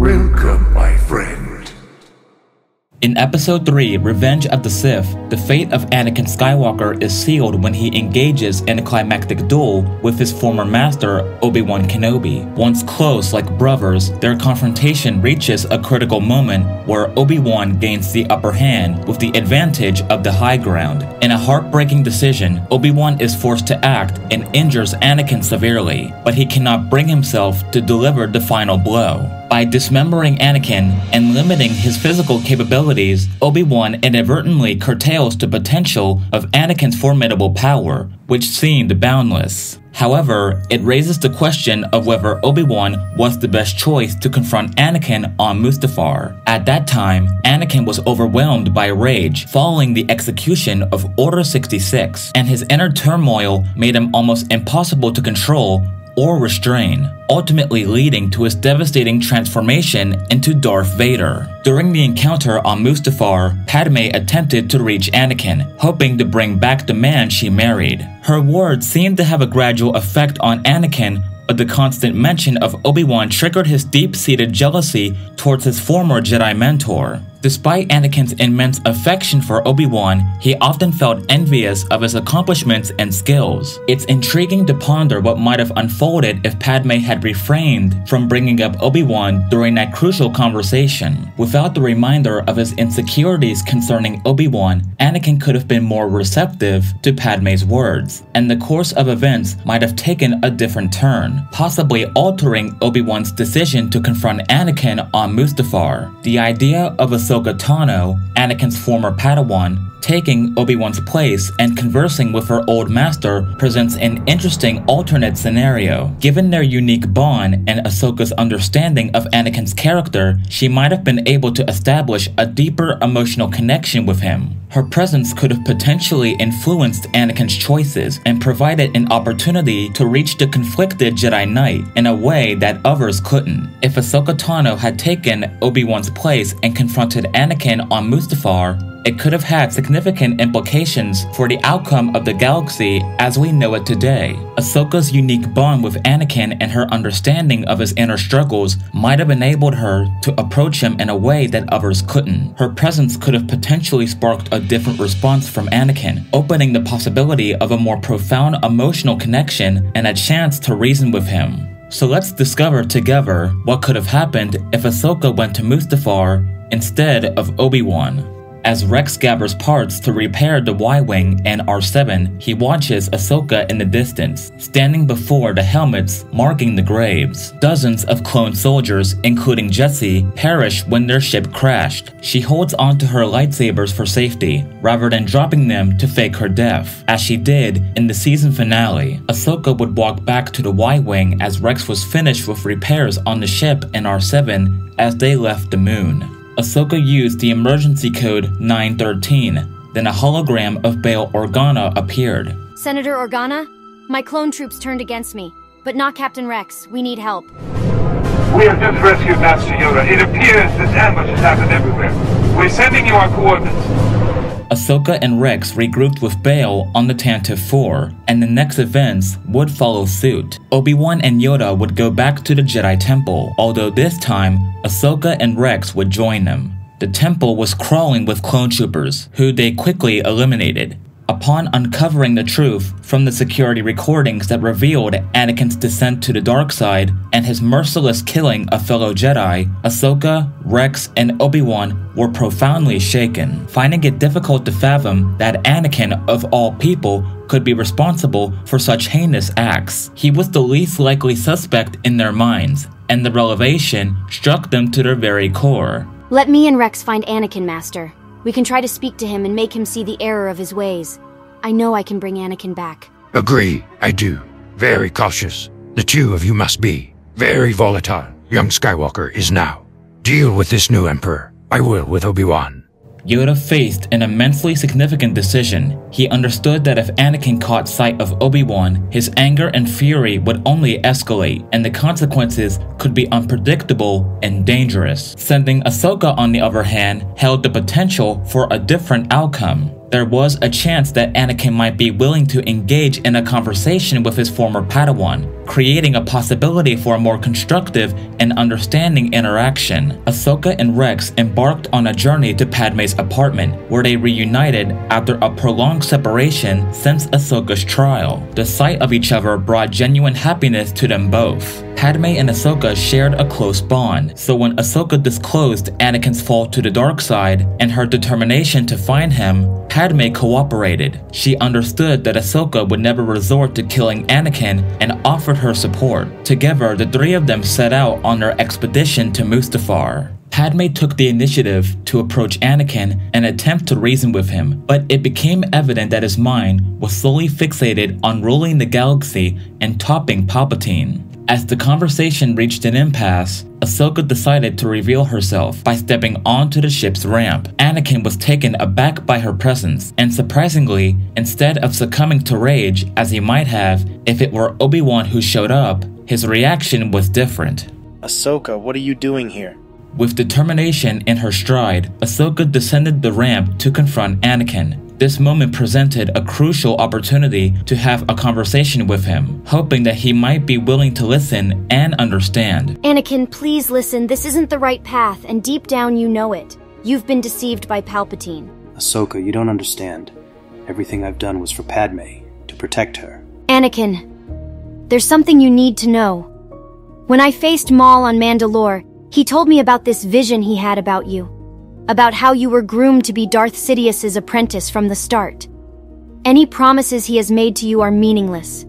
Welcome, my friend. In Episode 3, Revenge of the Sith, the fate of Anakin Skywalker is sealed when he engages in a climactic duel with his former master, Obi-Wan Kenobi. Once close like brothers, their confrontation reaches a critical moment where Obi-Wan gains the upper hand with the advantage of the high ground. In a heartbreaking decision, Obi-Wan is forced to act and injures Anakin severely, but he cannot bring himself to deliver the final blow. By dismembering Anakin and limiting his physical capabilities, Obi-Wan inadvertently curtails the potential of Anakin's formidable power, which seemed boundless. However, it raises the question of whether Obi-Wan was the best choice to confront Anakin on Mustafar. At that time, Anakin was overwhelmed by rage following the execution of Order 66, and his inner turmoil made him almost impossible to control or restrain, ultimately leading to his devastating transformation into Darth Vader. During the encounter on Mustafar, Padme attempted to reach Anakin, hoping to bring back the man she married. Her words seemed to have a gradual effect on Anakin, but the constant mention of Obi-Wan triggered his deep-seated jealousy towards his former Jedi mentor. Despite Anakin's immense affection for Obi-Wan, he often felt envious of his accomplishments and skills. It's intriguing to ponder what might have unfolded if Padme had refrained from bringing up Obi-Wan during that crucial conversation. Without the reminder of his insecurities concerning Obi-Wan, Anakin could have been more receptive to Padme's words, and the course of events might have taken a different turn, possibly altering Obi-Wan's decision to confront Anakin on Mustafar. The idea of Ahsoka Tano, Anakin's former Padawan, taking Obi-Wan's place and conversing with her old master presents an interesting alternate scenario. Given their unique bond and Ahsoka's understanding of Anakin's character, she might have been able to establish a deeper emotional connection with him. Her presence could have potentially influenced Anakin's choices and provided an opportunity to reach the conflicted Jedi Knight in a way that others couldn't. If Ahsoka Tano had taken Obi-Wan's place and confronted Anakin on Mustafar, it could have had significant implications for the outcome of the galaxy as we know it today. Ahsoka's unique bond with Anakin and her understanding of his inner struggles might have enabled her to approach him in a way that others couldn't. Her presence could have potentially sparked a different response from Anakin, opening the possibility of a more profound emotional connection and a chance to reason with him. So let's discover together what could have happened if Ahsoka went to Mustafar instead of Obi-Wan. As Rex gathers parts to repair the Y-Wing and R7, he watches Ahsoka in the distance, standing before the helmets marking the graves. Dozens of clone soldiers, including Jesse, perish when their ship crashed. She holds onto her lightsabers for safety, rather than dropping them to fake her death, as she did in the season finale. Ahsoka would walk back to the Y-Wing as Rex was finished with repairs on the ship and R7 as they left the moon. Ahsoka used the emergency code 913, then a hologram of Bail Organa appeared. Senator Organa, my clone troops turned against me, but not Captain Rex. We need help. We have just rescued Master Yoda. It appears this ambush has happened everywhere. We're sending you our coordinates. Ahsoka and Rex regrouped with Bail on the Tantive 4, and the next events would follow suit. Obi-Wan and Yoda would go back to the Jedi Temple, although this time, Ahsoka and Rex would join them. The temple was crawling with clone troopers, who they quickly eliminated. Upon uncovering the truth from the security recordings that revealed Anakin's descent to the dark side and his merciless killing of fellow Jedi, Ahsoka, Rex, and Obi-Wan were profoundly shaken, finding it difficult to fathom that Anakin, of all people, could be responsible for such heinous acts. He was the least likely suspect in their minds, and the revelation struck them to their very core. Let me and Rex find Anakin, Master. We can try to speak to him and make him see the error of his ways. I know I can bring Anakin back. Agree, I do. Very cautious. The two of you must be. Very volatile. Young Skywalker is now. Deal with this new Emperor. I will with Obi-Wan. Yoda faced an immensely significant decision. He understood that if Anakin caught sight of Obi-Wan, his anger and fury would only escalate, and the consequences could be unpredictable and dangerous. Sending Ahsoka, on the other hand, held the potential for a different outcome. there was a chance that Anakin might be willing to engage in a conversation with his former Padawan, creating a possibility for a more constructive and understanding interaction. Ahsoka and Rex embarked on a journey to Padme's apartment, where they reunited after a prolonged separation since Ahsoka's trial. The sight of each other brought genuine happiness to them both. Padme and Ahsoka shared a close bond, so when Ahsoka disclosed Anakin's fall to the dark side and her determination to find him, Padme cooperated. She understood that Ahsoka would never resort to killing Anakin and offered her support. Together, the three of them set out on their expedition to Mustafar. Padme took the initiative to approach Anakin and attempt to reason with him, but it became evident that his mind was solely fixated on ruling the galaxy and topping Palpatine. As the conversation reached an impasse, Ahsoka decided to reveal herself by stepping onto the ship's ramp. Anakin was taken aback by her presence, and surprisingly, instead of succumbing to rage as he might have if it were Obi-Wan who showed up, his reaction was different. Ahsoka, what are you doing here? With determination in her stride, Ahsoka descended the ramp to confront Anakin. This moment presented a crucial opportunity to have a conversation with him, hoping that he might be willing to listen and understand. Anakin, please listen. This isn't the right path, and deep down you know it. You've been deceived by Palpatine. Ahsoka, you don't understand. Everything I've done was for Padme, to protect her. Anakin, there's something you need to know. When I faced Maul on Mandalore, he told me about this vision he had about you. About how you were groomed to be Darth Sidious's apprentice from the start. Any promises he has made to you are meaningless.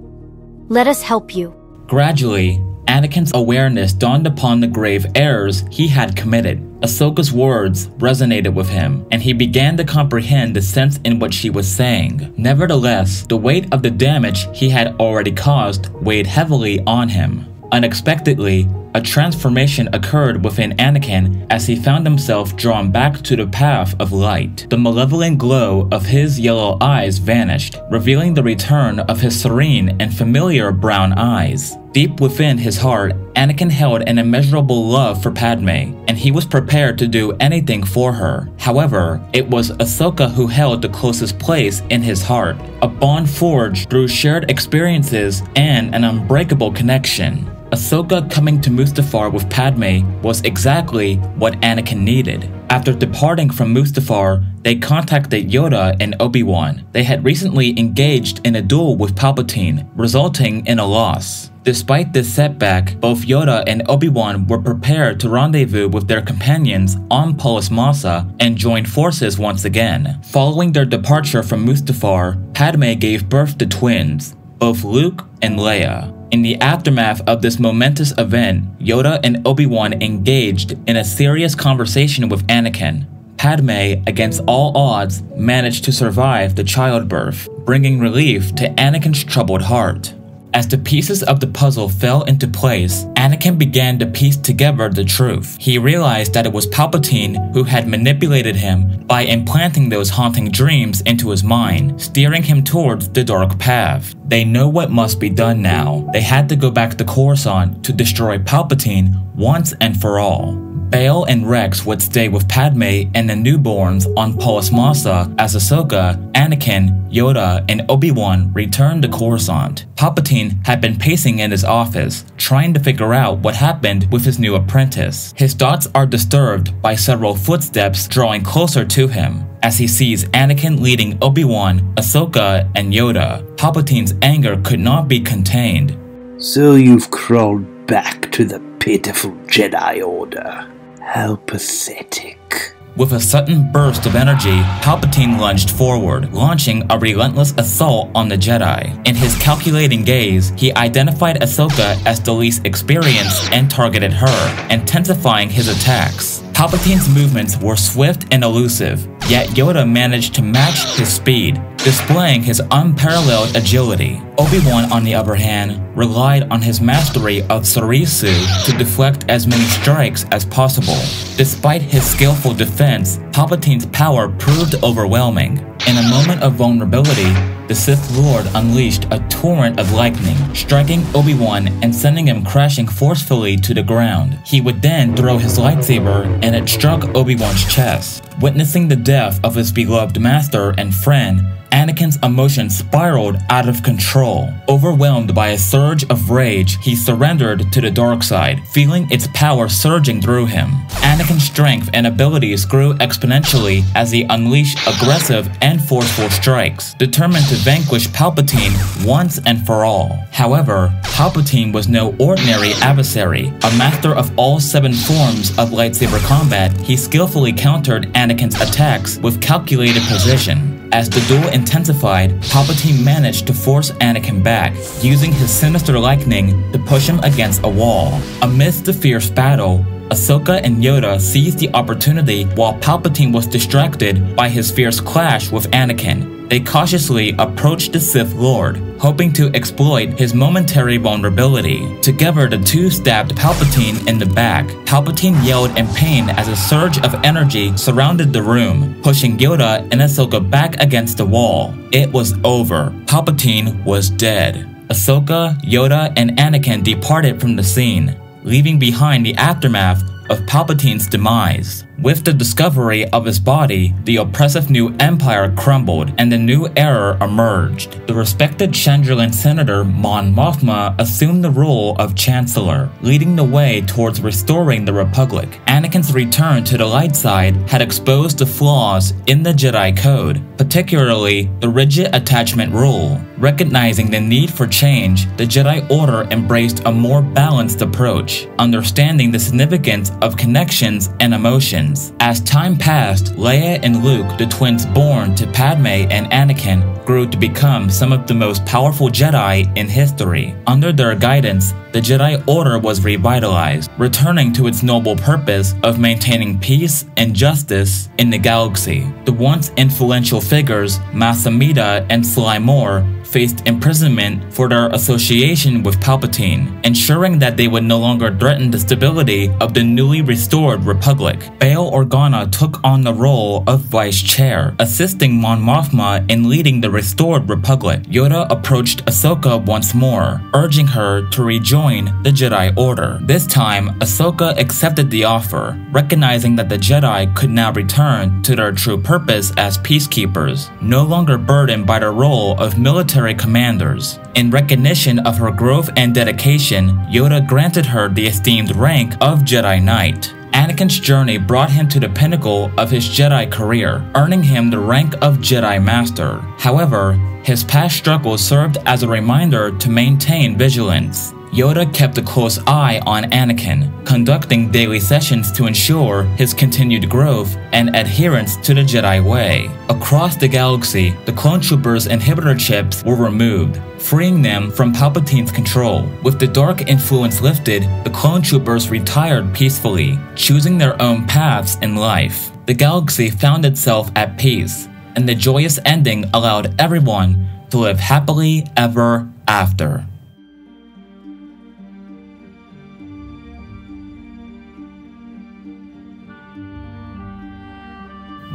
Let us help you. Gradually, Anakin's awareness dawned upon the grave errors he had committed. Ahsoka's words resonated with him, and he began to comprehend the sense in what she was saying. Nevertheless, the weight of the damage he had already caused weighed heavily on him. Unexpectedly, a transformation occurred within Anakin as he found himself drawn back to the path of light. The malevolent glow of his yellow eyes vanished, revealing the return of his serene and familiar brown eyes. Deep within his heart, Anakin held an immeasurable love for Padme, and he was prepared to do anything for her. However, it was Ahsoka who held the closest place in his heart, a bond forged through shared experiences and an unbreakable connection. Ahsoka coming to Mustafar with Padme was exactly what Anakin needed. After departing from Mustafar, they contacted Yoda and Obi-Wan. They had recently engaged in a duel with Palpatine, resulting in a loss. Despite this setback, both Yoda and Obi-Wan were prepared to rendezvous with their companions on Polis Massa and join forces once again. Following their departure from Mustafar, Padme gave birth to twins, both Luke and Leia. In the aftermath of this momentous event, Yoda and Obi-Wan engaged in a serious conversation with Anakin. Padme, against all odds, managed to survive the childbirth, bringing relief to Anakin's troubled heart. As the pieces of the puzzle fell into place, Anakin began to piece together the truth. He realized that it was Palpatine who had manipulated him by implanting those haunting dreams into his mind, steering him towards the dark path. They know what must be done now. They had to go back to Coruscant to destroy Palpatine once and for all. Bail and Rex would stay with Padme and the newborns on Polis Massa as Ahsoka, Anakin, Yoda, and Obi-Wan returned to Coruscant. Palpatine had been pacing in his office, trying to figure out what happened with his new apprentice. His thoughts are disturbed by several footsteps drawing closer to him. As he sees Anakin leading Obi-Wan, Ahsoka, and Yoda, Palpatine's anger could not be contained. So you've crawled back to the pitiful Jedi Order. How pathetic. With a sudden burst of energy, Palpatine lunged forward, launching a relentless assault on the Jedi. In his calculating gaze, he identified Ahsoka as the least experienced and targeted her, intensifying his attacks. Palpatine's movements were swift and elusive, yet Yoda managed to match his speed, displaying his unparalleled agility. Obi-Wan, on the other hand, relied on his mastery of Surisu to deflect as many strikes as possible. Despite his skillful defense, Palpatine's power proved overwhelming. In a moment of vulnerability, the Sith Lord unleashed a torrent of lightning, striking Obi-Wan and sending him crashing forcefully to the ground. He would then throw his lightsaber and it struck Obi-Wan's chest. Witnessing the death of his beloved master and friend, Anakin's emotions spiraled out of control. Overwhelmed by a surge of rage, he surrendered to the dark side, feeling its power surging through him. Anakin's strength and abilities grew exponentially as he unleashed aggressive and forceful strikes, determined to vanquish Palpatine once and for all. However, Palpatine was no ordinary adversary. A master of all 7 forms of lightsaber combat, he skillfully countered Anakin's attacks with calculated precision. As the duel intensified, Palpatine managed to force Anakin back, using his sinister lightning to push him against a wall. Amidst the fierce battle, Ahsoka and Yoda seized the opportunity while Palpatine was distracted by his fierce clash with Anakin. They cautiously approached the Sith Lord, hoping to exploit his momentary vulnerability. Together, the two stabbed Palpatine in the back. Palpatine yelled in pain as a surge of energy surrounded the room, pushing Yoda and Ahsoka back against the wall. It was over. Palpatine was dead. Ahsoka, Yoda, and Anakin departed from the scene, leaving behind the aftermath of Palpatine's demise. With the discovery of his body, the oppressive new empire crumbled and a new era emerged. The respected Chandrilan Senator Mon Mothma assumed the role of Chancellor, leading the way towards restoring the Republic. Anakin's return to the light side had exposed the flaws in the Jedi Code, particularly the rigid attachment rule. Recognizing the need for change, the Jedi Order embraced a more balanced approach, understanding the significance of connections and emotions. As time passed, Leia and Luke, the twins born to Padme and Anakin, grew to become some of the most powerful Jedi in history. Under their guidance, the Jedi Order was revitalized, returning to its noble purpose of maintaining peace and justice in the galaxy. The once influential figures, Mas Amedda and Sly Moore, faced imprisonment for their association with Palpatine, ensuring that they would no longer threaten the stability of the newly restored Republic. Bail Organa took on the role of Vice Chair, assisting Mon Mothma in leading the restored Republic. Yoda approached Ahsoka once more, urging her to rejoin the Jedi Order. This time, Ahsoka accepted the offer, recognizing that the Jedi could now return to their true purpose as peacekeepers, no longer burdened by the role of military commanders. In recognition of her growth and dedication, Yoda granted her the esteemed rank of Jedi Knight. Anakin's journey brought him to the pinnacle of his Jedi career, earning him the rank of Jedi Master. However, his past struggles served as a reminder to maintain vigilance. Yoda kept a close eye on Anakin, conducting daily sessions to ensure his continued growth and adherence to the Jedi way. Across the galaxy, the clone troopers' inhibitor chips were removed, freeing them from Palpatine's control. With the dark influence lifted, the clone troopers retired peacefully, choosing their own paths in life. The galaxy found itself at peace, and the joyous ending allowed everyone to live happily ever after.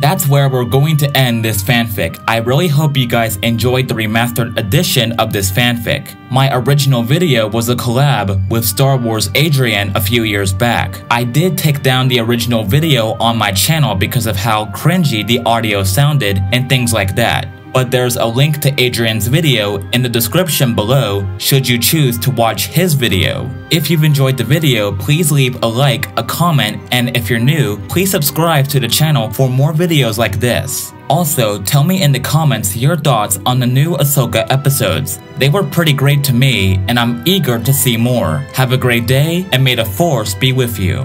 That's where we're going to end this fanfic. I really hope you guys enjoyed the remastered edition of this fanfic. My original video was a collab with Star Wars Adrian a few years back. I did take down the original video on my channel because of how cringy the audio sounded and things like that. But there's a link to Adrian's video in the description below should you choose to watch his video. If you've enjoyed the video, please leave a like, a comment, and if you're new, please subscribe to the channel for more videos like this. Also, tell me in the comments your thoughts on the new Ahsoka episodes. They were pretty great to me, and I'm eager to see more. Have a great day, and may the Force be with you.